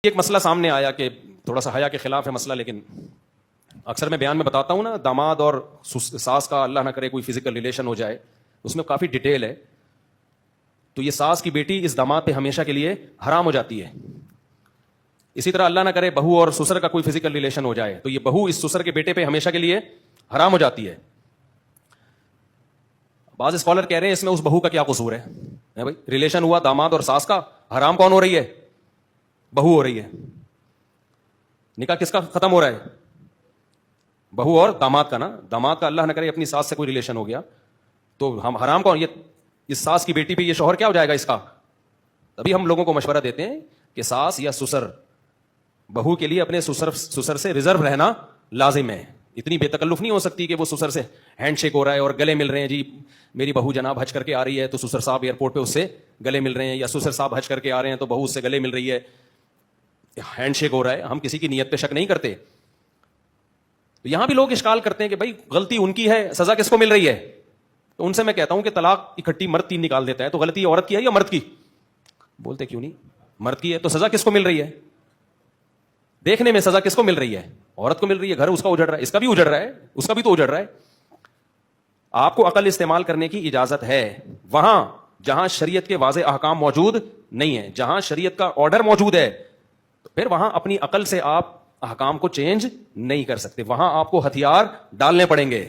ایک مسئلہ سامنے آیا کہ تھوڑا سا حیا کے خلاف ہے مسئلہ، لیکن اکثر میں بیان میں بتاتا ہوں نا، داماد اور ساس کا اللہ نہ کرے کوئی فزیکل ریلیشن ہو جائے، اس میں کافی ڈیٹیل ہے، تو یہ ساس کی بیٹی اس داماد پہ ہمیشہ کے لیے حرام ہو جاتی ہے۔ اسی طرح اللہ نہ کرے بہو اور سسر کا کوئی فزیکل ریلیشن ہو جائے تو یہ بہو اس سسر کے بیٹے پہ ہمیشہ کے لیے حرام ہو جاتی ہے۔ بعض اسکالر کہہ رہے ہیں اس میں اس بہو کا کیا قصور ہے بھائی، ریلیشن ہوا داماد اور ساس کا، حرام کون ہو رہی ہے؟ بہو ہو رہی ہے۔ نکاح کس کا ختم ہو رہا ہے؟ بہو اور داماد کا نا۔ داماد کا اللہ نہ کرے اپنی ساس سے کوئی ریلیشن ہو گیا تو ہم حرام کون؟ یہ اس ساس کی بیٹی پہ یہ شوہر کیا ہو جائے گا اس کا؟ تبھی ہم لوگوں کو مشورہ دیتے ہیں کہ ساس یا سسر، بہو کے لیے اپنے سسر سے ریزرو رہنا لازم ہے۔ اتنی بے تکلف نہیں ہو سکتی کہ وہ سسر سے ہینڈ شیک ہو رہا ہے اور گلے مل رہے ہیں، جی میری بہو جناب حج کر کے آ رہی ہے تو سسر صاحب ایئرپورٹ پہ اس سے گلے مل رہے ہیں، یا سسر صاحب حج کر کے آ رہے ہیں تو بہو اس سے گلے مل رہی ہے، ہینڈ شیک ہو رہا ہے۔ ہم کسی کی نیت پہ شک نہیں کرتے۔ تو یہاں بھی لوگ اشکال کرتے ہیں کہ بھائی غلطی ان کی ہے، سزا کس کو مل رہی ہے؟ تو ان سے میں کہتا ہوں کہ طلاق اکٹھی مرد 3 نکال دیتا ہے، تو غلطی عورت کی ہے یا مرد کی؟ بولتے کیوں نہیں؟ مرد کی ہے تو سزا کس کو مل رہی ہے؟ دیکھنے میں سزا کس کو مل رہی ہے؟ عورت کو مل رہی ہے، گھر اس کا اجڑ رہا ہے، اس کا بھی اجڑ رہا ہے، اس کا بھی تو اجڑ رہا ہے۔ آپ کو عقل استعمال کرنے کی اجازت ہے وہاں جہاں شریعت کے واضح احکام موجود نہیں ہے۔ جہاں شریعت کا آرڈر موجود ہے تو پھر وہاں اپنی عقل سے آپ احکام کو چینج نہیں کر سکتے، وہاں آپ کو ہتھیار ڈالنے پڑیں گے۔